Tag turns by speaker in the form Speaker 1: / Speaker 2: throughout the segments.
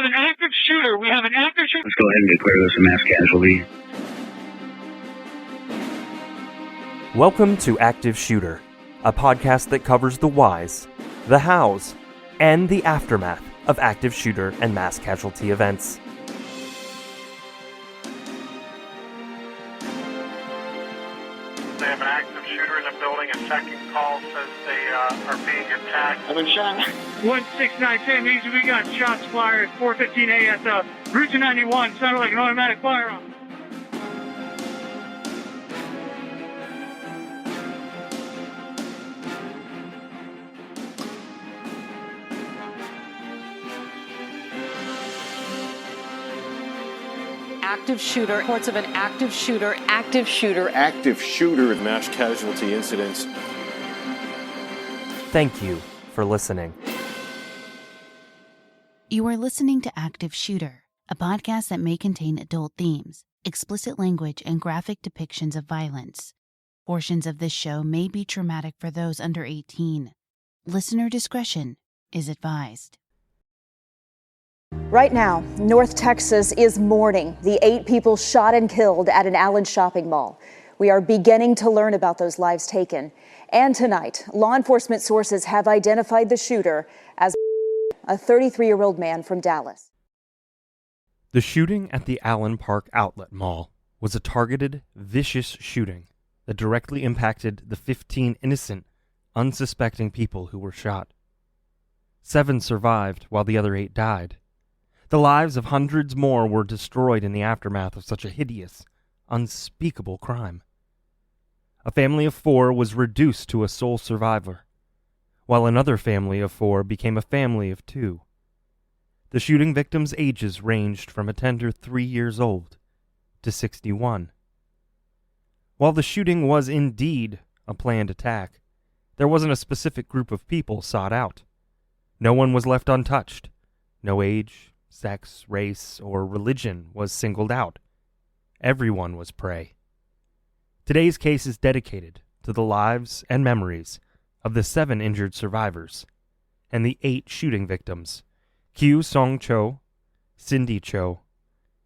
Speaker 1: have an active shooter. We have an active shooter.
Speaker 2: Let's go ahead and declare this a mass casualty.
Speaker 3: Welcome to Active Shooter, a podcast that covers the whys, the hows, and the aftermath of active shooter and mass casualty events.
Speaker 4: They have an active shooter in the building. A second call says they are being attacked.
Speaker 1: I've been shot. 16910 means we got shots fired at 4:15 at Route 291. Sounded like an automatic firearm.
Speaker 5: Active shooter, reports of an active shooter,
Speaker 6: active shooter mass casualty incidents.
Speaker 3: Thank you for listening.
Speaker 7: You are listening to Active Shooter, a podcast that may contain adult themes, explicit language, and graphic depictions of violence. Portions of this show may be traumatic for those under 18. Listener discretion is advised.
Speaker 8: Right now, North Texas is mourning the 8 people shot and killed at an Allen shopping mall. We are beginning to learn about those lives taken. And tonight, law enforcement sources have identified the shooter as a 33-year-old man from Dallas.
Speaker 3: The shooting at the Allen Park Outlet Mall was a targeted, vicious shooting that directly impacted the 15 innocent, unsuspecting people who were shot. 7 survived while the other 8 died. The lives of hundreds more were destroyed in the aftermath of such a hideous, unspeakable crime. A family of 4 was reduced to a sole survivor, while another family of 4 became a family of 2. The shooting victims' ages ranged from a tender 3 years old to 61. While the shooting was indeed a planned attack, there wasn't a specific group of people sought out. No one was left untouched. No age, sex, race, or religion was singled out. Everyone was prey. Today's case is dedicated to the lives and memories of the 7 injured survivors and the 8 shooting victims: Kyu Song Cho, Cindy Cho,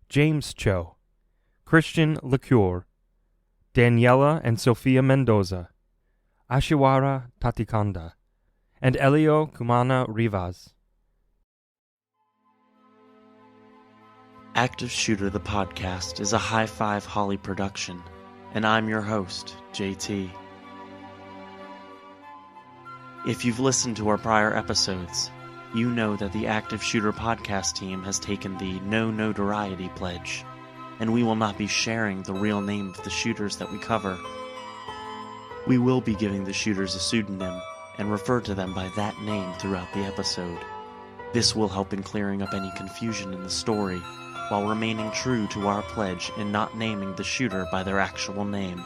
Speaker 3: James Cho, Christian LeCure, Daniela and Sofia Mendoza, Ashiwara Tatikanda, and Elio Kumana Rivas.
Speaker 9: Active Shooter the podcast is a High Five Holly production, and I'm your host, JT. If you've listened to our prior episodes, you know that the Active Shooter podcast team has taken the No Notoriety pledge, and we will not be sharing the real name of the shooters that we cover. We will be giving the shooters a pseudonym and refer to them by that name throughout the episode. This will help in clearing up any confusion in the story, while remaining true to our pledge in not naming the shooter by their actual name.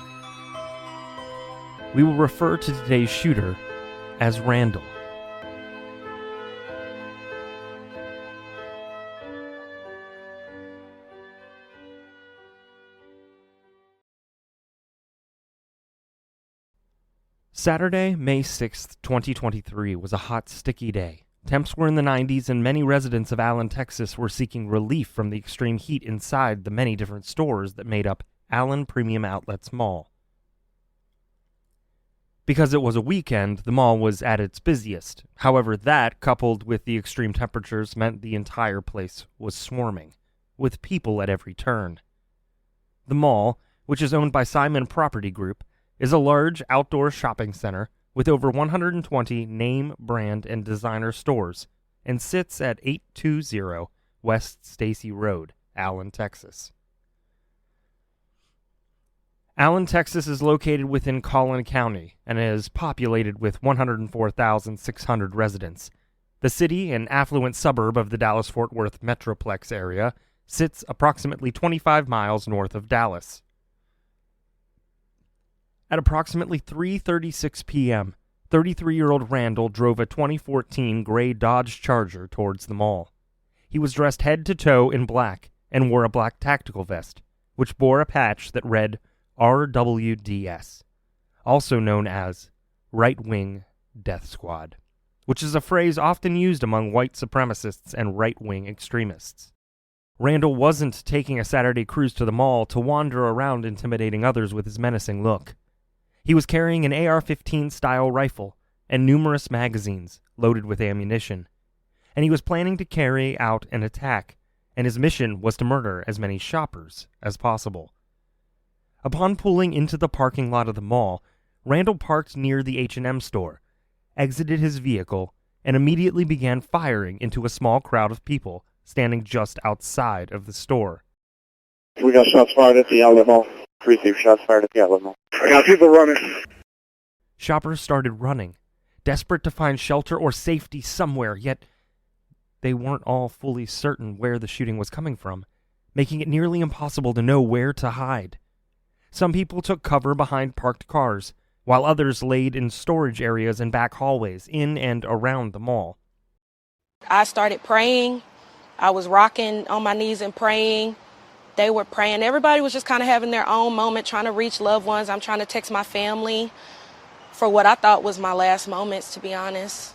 Speaker 3: We will refer to today's shooter as Randall. Saturday, May 6th, 2023 was a hot, sticky day. Temps were in the 90s, and many residents of Allen, Texas were seeking relief from the extreme heat inside the many different stores that made up Allen Premium Outlets Mall. Because it was a weekend, the mall was at its busiest. However, that, coupled with the extreme temperatures, meant the entire place was swarming, with people at every turn. The mall, which is owned by Simon Property Group, is a large outdoor shopping center with over 120 name, brand, and designer stores, and sits at 820 West Stacy Road, Allen, Texas. Allen, Texas is located within Collin County and is populated with 104,600 residents. The city, an affluent suburb of the Dallas-Fort Worth Metroplex area, sits approximately 25 miles north of Dallas. At approximately 3:36 p.m., 33-year-old Randall drove a 2014 gray Dodge Charger towards the mall. He was dressed head to toe in black and wore a black tactical vest, which bore a patch that read RWDS, also known as Right Wing Death Squad. which is a phrase often used among white supremacists and right-wing extremists. Randall wasn't taking a Saturday cruise to the mall to wander around intimidating others with his menacing look. He was carrying an AR-15 style rifle and numerous magazines loaded with ammunition, and he was planning to carry out an attack, and his mission was to murder as many shoppers as possible. Upon pulling into the parking lot of the mall, Randall parked near the H&M store, exited his vehicle, and immediately began firing into a small crowd of people standing just outside of the store.
Speaker 10: We got shots fired at the outlet mall. Received shots fired at the outlet mall. I got people running.
Speaker 3: Shoppers started running, desperate to find shelter or safety somewhere, yet they weren't all fully certain where the shooting was coming from, making it nearly impossible to know where to hide. Some people took cover behind parked cars, while others laid in storage areas and back hallways in and around the mall.
Speaker 11: I started praying. I was rocking on my knees and praying. They were praying. Everybody was just kind of having their own moment, trying to reach loved ones. I'm trying to text my family for what I thought was my last moments, to be honest.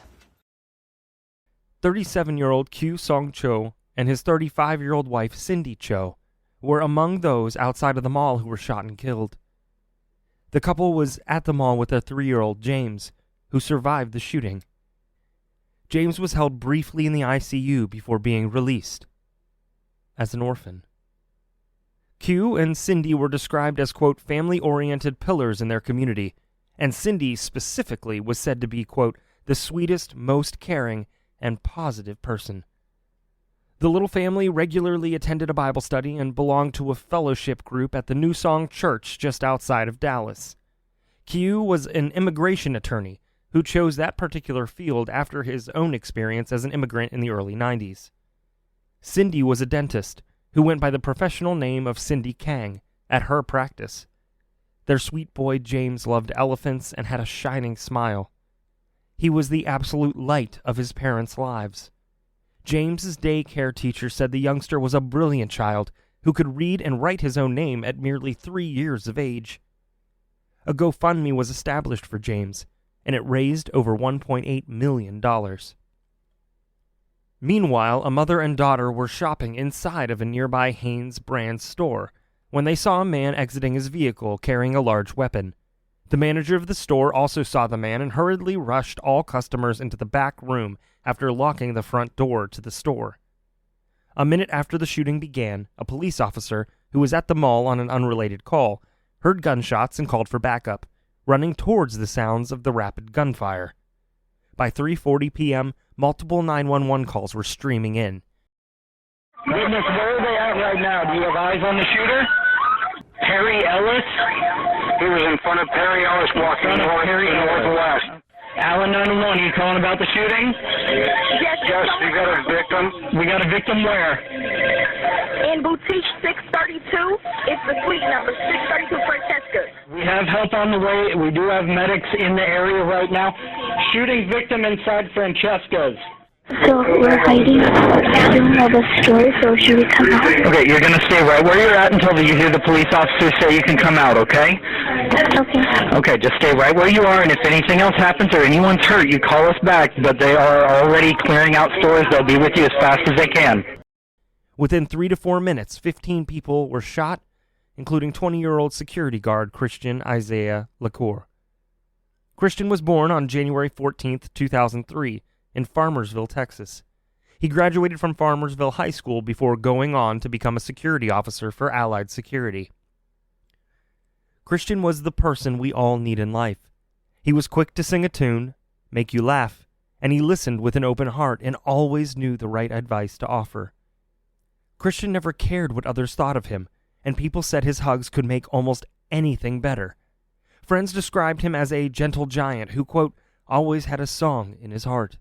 Speaker 3: 37-year-old Kyu Song Cho and his 35-year-old wife Cindy Cho were among those outside of the mall who were shot and killed. The couple was at the mall with their 3-year-old James, who survived the shooting. James was held briefly in the ICU before being released as an orphan. Kyu and Cindy were described as, quote, family-oriented pillars in their community, and Cindy specifically was said to be, quote, the sweetest, most caring, and positive person. The little family regularly attended a Bible study and belonged to a fellowship group at the New Song Church just outside of Dallas. Kyu was an immigration attorney who chose that particular field after his own experience as an immigrant in the early 90s. Cindy was a dentist who went by the professional name of Cindy Kang at her practice. Their sweet boy James loved elephants and had a shining smile. He was the absolute light of his parents' lives. James's daycare teacher said the youngster was a brilliant child who could read and write his own name at merely 3 years of age. A GoFundMe was established for James, and it raised over $1.8 million. Meanwhile, a mother and daughter were shopping inside of a nearby Hanes brand store when they saw a man exiting his vehicle carrying a large weapon. The manager of the store also saw the man and hurriedly rushed all customers into the back room after locking the front door to the store. A minute after the shooting began, a police officer, who was at the mall on an unrelated call, heard gunshots and called for backup, running towards the sounds of the rapid gunfire. By 3:40 p.m., multiple 911 calls were streaming in.
Speaker 12: Witness, where are they at right now? Do you have eyes on the shooter? Perry Ellis?
Speaker 10: He was in front of Perry Ellis walking northwest.
Speaker 12: Allen 911, are you calling about the shooting?
Speaker 10: Yes, we got a victim.
Speaker 12: We got a victim where?
Speaker 13: In boutique 632. It's the suite number, 632 Francesca.
Speaker 12: We have help on the way. We do have medics in the area right now. Shooting victim inside Francesca's.
Speaker 13: So we're hiding doing all the stores, so should we come out?
Speaker 12: Okay, you're going to stay right where you're at until you hear the police officer say you can come out, okay?
Speaker 13: Okay.
Speaker 12: Okay, just stay right where you are, and if anything else happens or anyone's hurt, you call us back, but they are already clearing out stores. They'll be with you as fast as they can.
Speaker 3: Within 3 to 4 minutes, 15 people were shot, including 20-year-old security guard Christian Isaiah Lacour. Christian was born on January 14th, 2003, in Farmersville, Texas. He graduated from Farmersville High School before going on to become a security officer for Allied Security. Christian was the person we all need in life. He was quick to sing a tune, make you laugh, and he listened with an open heart and always knew the right advice to offer. Christian never cared what others thought of him, and people said his hugs could make almost anything better. Friends described him as a gentle giant who, quote, always had a song in his heart.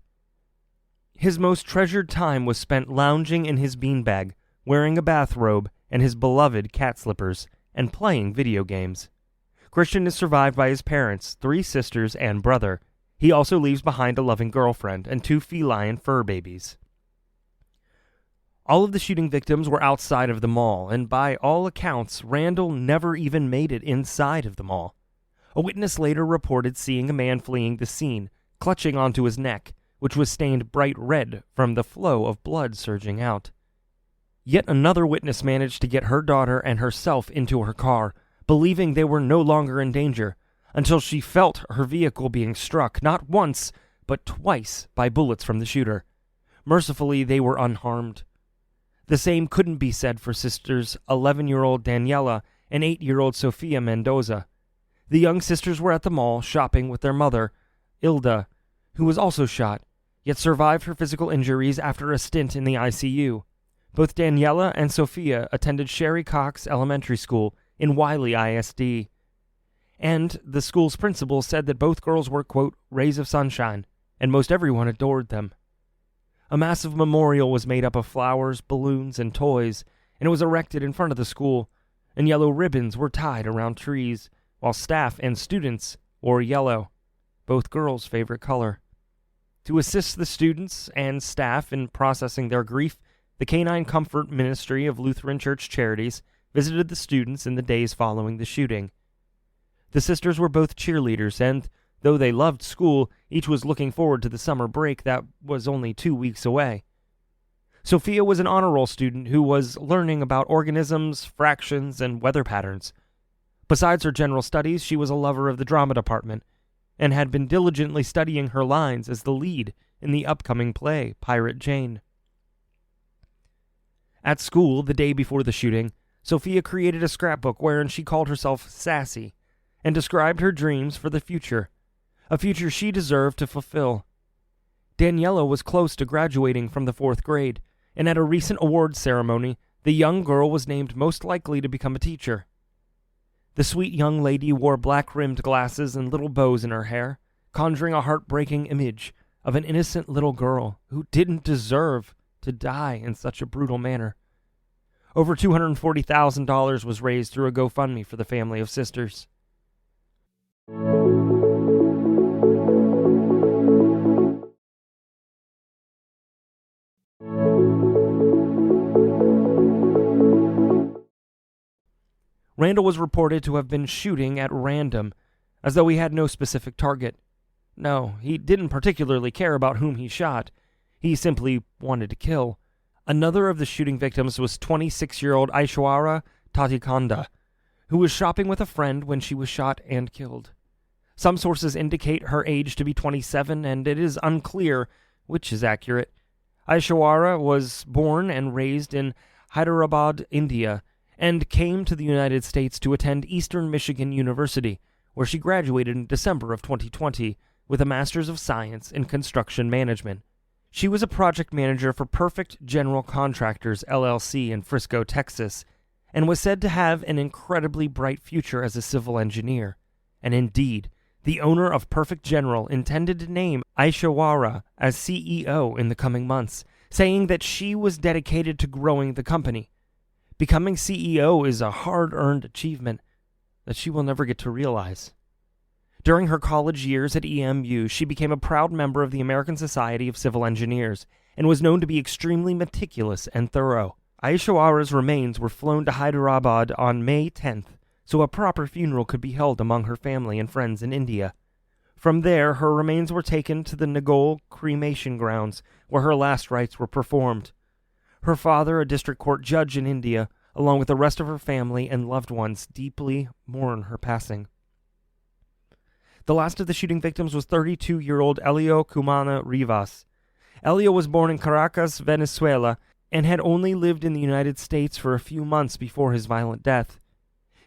Speaker 3: His most treasured time was spent lounging in his beanbag, wearing a bathrobe and his beloved cat slippers, and playing video games. Christian is survived by his parents, 3 sisters, and brother. He also leaves behind a loving girlfriend and 2 feline fur babies. All of the shooting victims were outside of the mall, and by all accounts, Randall never even made it inside of the mall. A witness later reported seeing a man fleeing the scene, clutching onto his neck, which was stained bright red from the flow of blood surging out. Yet another witness managed to get her daughter and herself into her car, believing they were no longer in danger, until she felt her vehicle being struck not once, but twice by bullets from the shooter. Mercifully, they were unharmed. The same couldn't be said for sisters 11-year-old Daniela and 8-year-old Sofia Mendoza. The young sisters were at the mall shopping with their mother, Ilda, who was also shot, yet survived her physical injuries after a stint in the ICU. Both Daniela and Sofia attended Sherry Cox Elementary School in Wiley ISD, and the school's principal said that both girls were, quote, rays of sunshine, and most everyone adored them. A massive memorial was made up of flowers, balloons, and toys, and it was erected in front of the school, and yellow ribbons were tied around trees, while staff and students wore yellow, both girls' favorite color. To assist the students and staff in processing their grief, the Canine Comfort Ministry of Lutheran Church Charities visited the students in the days following the shooting. The sisters were both cheerleaders, and though they loved school, each was looking forward to the summer break that was only 2 weeks away. Sophia was an honor roll student who was learning about organisms, fractions, and weather patterns. Besides her general studies, she was a lover of the drama department, and had been diligently studying her lines as the lead in the upcoming play, Pirate Jane. At school, the day before the shooting, Sophia created a scrapbook wherein she called herself Sassy, and described her dreams for the future, a future she deserved to fulfill. Daniela was close to graduating from the 4th grade, and at a recent awards ceremony, the young girl was named most likely to become a teacher. The sweet young lady wore black-rimmed glasses and little bows in her hair, conjuring a heartbreaking image of an innocent little girl who didn't deserve to die in such a brutal manner. Over $240,000 was raised through a GoFundMe for the family of sisters. Randall was reported to have been shooting at random, as though he had no specific target. No, he didn't particularly care about whom he shot. He simply wanted to kill. Another of the shooting victims was 26-year-old Aishwarya Tatikonda, who was shopping with a friend when she was shot and killed. Some sources indicate her age to be 27, and it is unclear which is accurate. Aishwarya was born and raised in Hyderabad, India, and came to the United States to attend Eastern Michigan University, where she graduated in December of 2020 with a Master's of Science in Construction Management. She was a project manager for Perfect General Contractors, LLC in Frisco, Texas, and was said to have an incredibly bright future as a civil engineer. And indeed, the owner of Perfect General intended to name Aishwarya as CEO in the coming months, saying that she was dedicated to growing the company. Becoming CEO is a hard-earned achievement that she will never get to realize. During her college years at EMU, she became a proud member of the American Society of Civil Engineers and was known to be extremely meticulous and thorough. Aishwarya's remains were flown to Hyderabad on May 10th, so a proper funeral could be held among her family and friends in India. From there, her remains were taken to the Nagol cremation grounds, where her last rites were performed. Her father, a district court judge in India, along with the rest of her family and loved ones, deeply mourn her passing. The last of the shooting victims was 32-year-old Elio Cumana Rivas. Elio was born in Caracas, Venezuela, and had only lived in the United States for a few months before his violent death.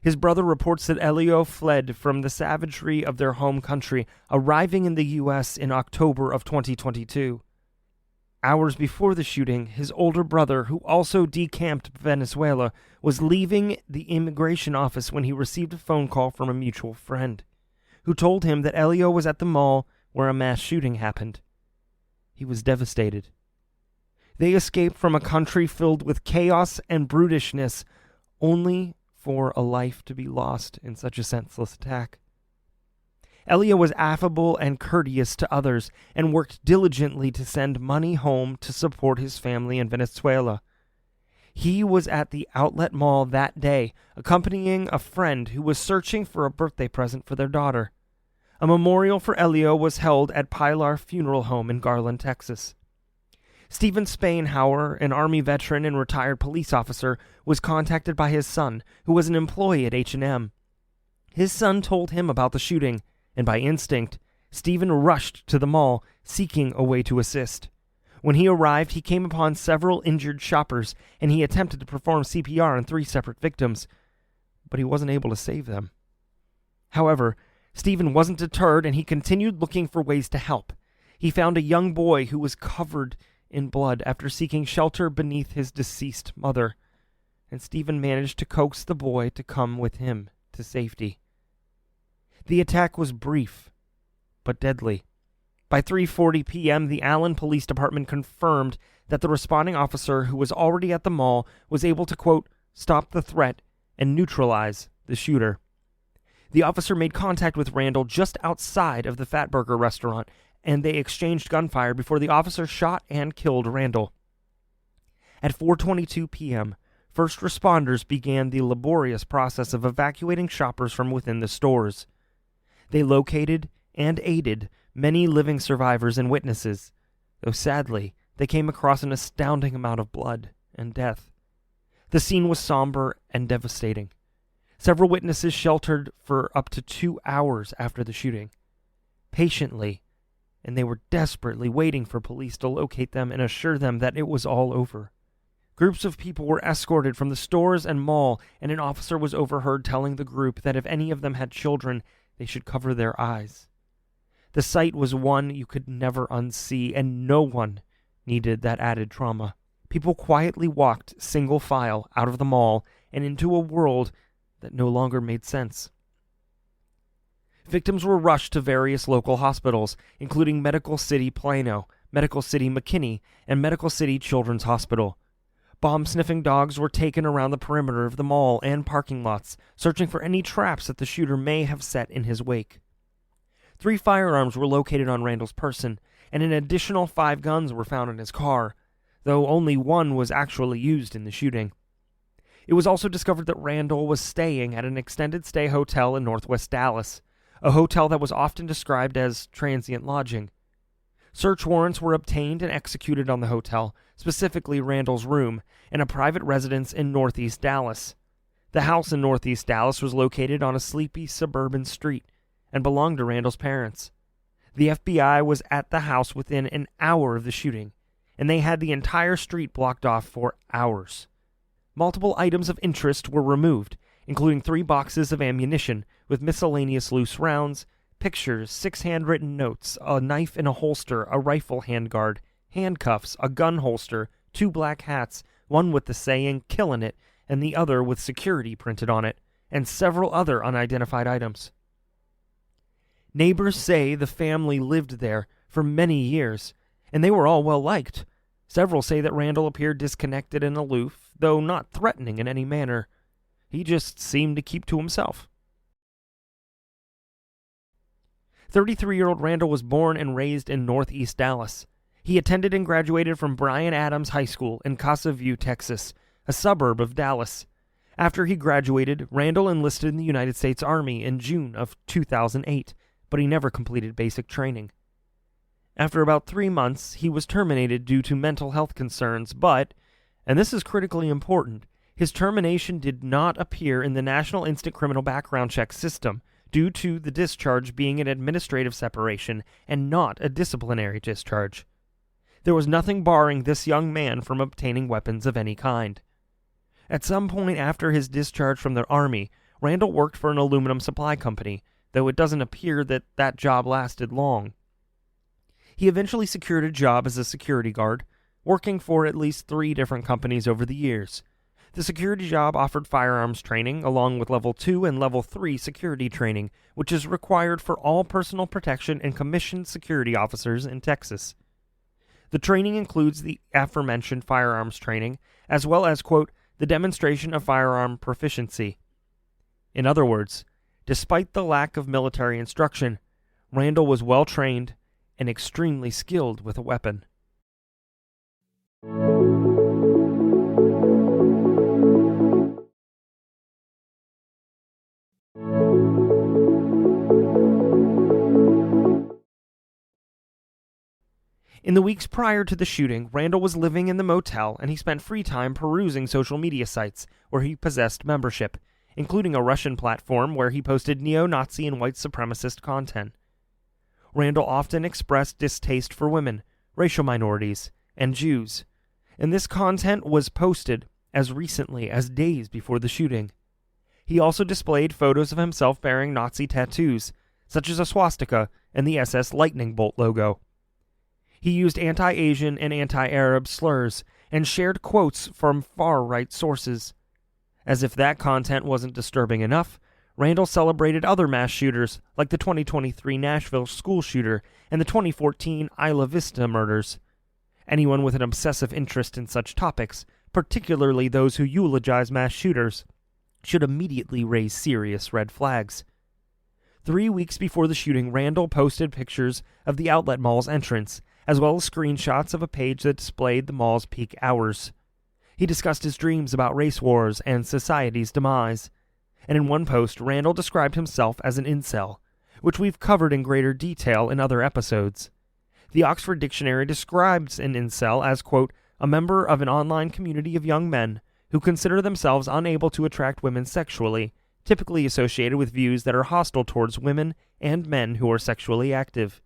Speaker 3: His brother reports that Elio fled from the savagery of their home country, arriving in the U.S. in October of 2022. Hours before the shooting, his older brother, who also decamped Venezuela, was leaving the immigration office when he received a phone call from a mutual friend, who told him that Elio was at the mall where a mass shooting happened. He was devastated. They escaped from a country filled with chaos and brutishness, only for a life to be lost in such a senseless attack. Elio was affable and courteous to others and worked diligently to send money home to support his family in Venezuela. He was at the outlet mall that day, accompanying a friend who was searching for a birthday present for their daughter. A memorial for Elio was held at Pilar Funeral Home in Garland, Texas. Stephen Spainhauer, an Army veteran and retired police officer, was contacted by his son, who was an employee at H&M. His son told him about the shooting, and by instinct, Stephen rushed to the mall, seeking a way to assist. When he arrived, he came upon several injured shoppers, and he attempted to perform CPR on 3 separate victims, but he wasn't able to save them. However, Stephen wasn't deterred, and he continued looking for ways to help. He found a young boy who was covered in blood after seeking shelter beneath his deceased mother, and Stephen managed to coax the boy to come with him to safety. The attack was brief, but deadly. By 3:40 p.m., the Allen Police Department confirmed that the responding officer who was already at the mall was able to, quote, stop the threat and neutralize the shooter. The officer made contact with Randall just outside of the Fatburger restaurant, and they exchanged gunfire before the officer shot and killed Randall. At 4:22 p.m., first responders began the laborious process of evacuating shoppers from within the stores. They located and aided many living survivors and witnesses, though sadly, they came across an astounding amount of blood and death. The scene was somber and devastating. Several witnesses sheltered for up to 2 hours after the shooting. Patiently, and they were desperately waiting for police to locate them and assure them that it was all over. Groups of people were escorted from the stores and mall, and an officer was overheard telling the group that if any of them had children, they should cover their eyes. The sight was one you could never unsee, and no one needed that added trauma. People quietly walked single file out of the mall and into a world that no longer made sense. Victims were rushed to various local hospitals, including Medical City Plano, Medical City McKinney, and Medical City Children's Hospital. Bomb-sniffing dogs were taken around the perimeter of the mall and parking lots, searching for any traps that the shooter may have set in his wake. 3 firearms were located on Randall's person, and an additional 5 guns were found in his car, though only one was actually used in the shooting. It was also discovered that Randall was staying at an extended stay hotel in northwest Dallas, a hotel that was often described as transient lodging. Search warrants were obtained and executed on the hotel, specifically Randall's room, and a private residence in northeast Dallas. The house in northeast Dallas was located on a sleepy suburban street and belonged to Randall's parents. The FBI was at the house within an hour of the shooting, and they had the entire street blocked off for hours. Multiple items of interest were removed, including 3 boxes of ammunition with miscellaneous loose rounds, pictures, 6 handwritten notes, a knife in a holster, a rifle handguard, handcuffs, a gun holster, 2 black hats, one with the saying "Killin' It" and the other with security printed on it, and several other unidentified items. Neighbors say the family lived there for many years, and they were all well liked. Several say that Randall appeared disconnected and aloof, though not threatening in any manner. He just seemed to keep to himself. 33-year-old Randall was born and raised in northeast Dallas. He attended and graduated from Bryan Adams High School in Casa View, Texas, a suburb of Dallas. After he graduated, Randall enlisted in the United States Army in June of 2008, but he never completed basic training. After about 3 months, he was terminated due to mental health concerns, but, and this is critically important, his termination did not appear in the National Instant Criminal Background Check system due to the discharge being an administrative separation and not a disciplinary discharge. There was nothing barring this young man from obtaining weapons of any kind. At some point after his discharge from the Army, Randall worked for an aluminum supply company, though it doesn't appear that that job lasted long. He eventually secured a job as a security guard, working for at least 3 different companies over the years. The security job offered firearms training, along with Level 2 and Level 3 security training, which is required for all personal protection and commissioned security officers in Texas. The training includes the aforementioned firearms training, as well as, quote, the demonstration of firearm proficiency. In other words, despite the lack of military instruction, Randall was well trained and extremely skilled with a weapon. In the weeks prior to the shooting, Randall was living in the motel and he spent free time perusing social media sites where he possessed membership, including a Russian platform where he posted neo-Nazi and white supremacist content. Randall often expressed distaste for women, racial minorities, and Jews, and this content was posted as recently as days before the shooting. He also displayed photos of himself bearing Nazi tattoos, such as a swastika and the SS lightning bolt logo. He used anti-Asian and anti-Arab slurs and shared quotes from far-right sources. As if that content wasn't disturbing enough, Randall celebrated other mass shooters like the 2023 Nashville school shooter and the 2014 Isla Vista murders. Anyone with an obsessive interest in such topics, particularly those who eulogize mass shooters, should immediately raise serious red flags. 3 weeks before the shooting, Randall posted pictures of the outlet mall's entrance, as well as screenshots of a page that displayed the mall's peak hours. He discussed his dreams about race wars and society's demise. And in one post, Randall described himself as an incel, which we've covered in greater detail in other episodes. The Oxford Dictionary describes an incel as, quote, a member of an online community of young men who consider themselves unable to attract women sexually, typically associated with views that are hostile towards women and men who are sexually active.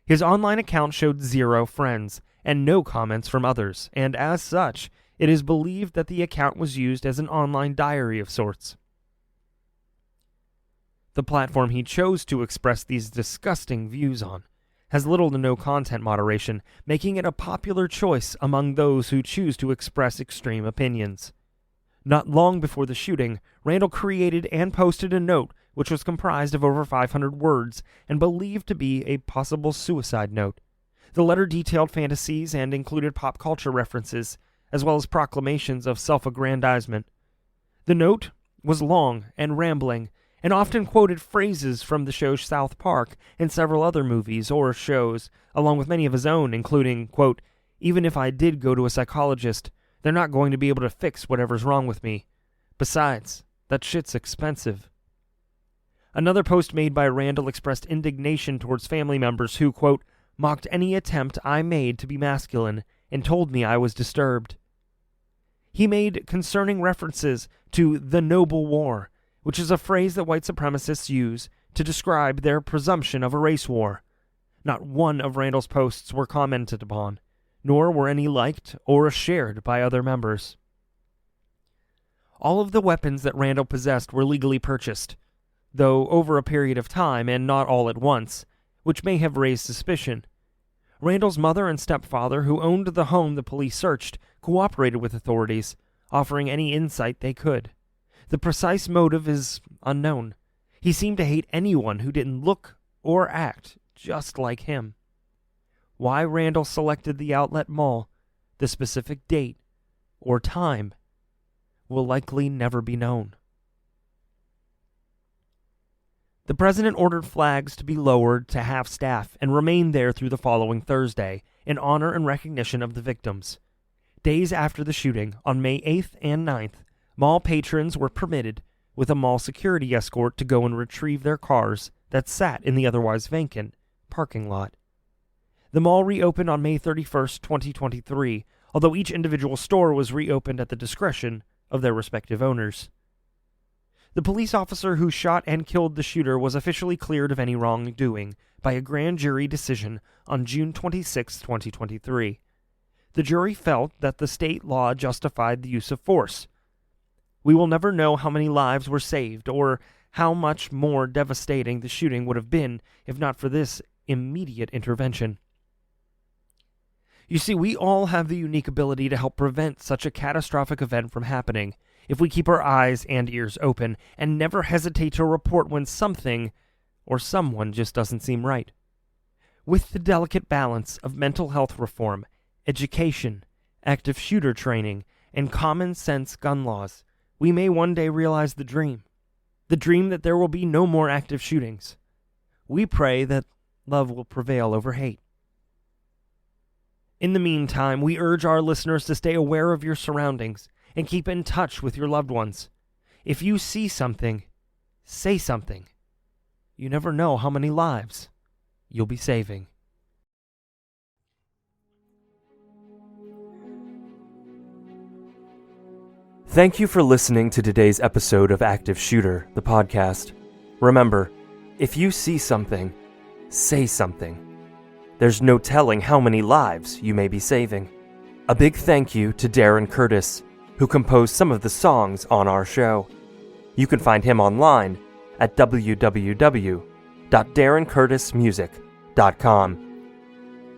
Speaker 3: His online account showed 0 friends and no comments from others, and as such, it is believed that the account was used as an online diary of sorts. The platform he chose to express these disgusting views on has little to no content moderation, making it a popular choice among those who choose to express extreme opinions. Not long before the shooting, Randall created and posted a note which was comprised of over 500 words and believed to be a possible suicide note. The letter detailed fantasies and included pop culture references, as well as proclamations of self-aggrandizement. The note was long and rambling, and often quoted phrases from the show South Park and several other movies or shows, along with many of his own, including, quote, even if I did go to a psychologist, they're not going to be able to fix whatever's wrong with me. Besides, that shit's expensive. Another post made by Randall expressed indignation towards family members who, quote, mocked any attempt I made to be masculine and told me I was disturbed. He made concerning references to the noble war, which is a phrase that white supremacists use to describe their presumption of a race war. Not one of Randall's posts were commented upon, nor were any liked or shared by other members. All of the weapons that Randall possessed were legally purchased, though over a period of time and not all at once, which may have raised suspicion. Randall's mother and stepfather, who owned the home the police searched, cooperated with authorities, offering any insight they could. The precise motive is unknown. He seemed to hate anyone who didn't look or act just like him. Why Randall selected the outlet mall, the specific date, or time, will likely never be known. The president ordered flags to be lowered to half-staff and remain there through the following Thursday in honor and recognition of the victims. Days after the shooting, on May 8th and 9th, mall patrons were permitted, with a mall security escort, to go and retrieve their cars that sat in the otherwise vacant parking lot. The mall reopened on May 31st, 2023, although each individual store was reopened at the discretion of their respective owners. The police officer who shot and killed the shooter was officially cleared of any wrongdoing by a grand jury decision on June 26, 2023. The jury felt that the state law justified the use of force. We will never know how many lives were saved or how much more devastating the shooting would have been if not for this immediate intervention. You see, we all have the unique ability to help prevent such a catastrophic event from happening if we keep our eyes and ears open and never hesitate to report when something or someone just doesn't seem right. With the delicate balance of mental health reform, education, active shooter training, and common sense gun laws, we may one day realize the dream that there will be no more active shootings. We pray that love will prevail over hate. In the meantime, we urge our listeners to stay aware of your surroundings and keep in touch with your loved ones. If you see something, say something. You never know how many lives you'll be saving. Thank you for listening to today's episode of Active Shooter, the podcast. Remember, if you see something, say something. There's no telling how many lives you may be saving. A big thank you to Darren Curtis, who composed some of the songs on our show. You can find him online at www.darrencurtismusic.com.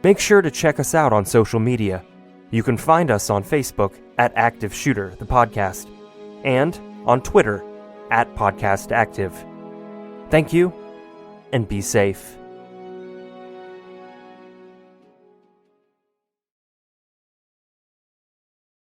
Speaker 3: Make sure to check us out on social media. You can find us on Facebook at Active Shooter, the podcast, and on Twitter at Podcast Active. Thank you, and be safe.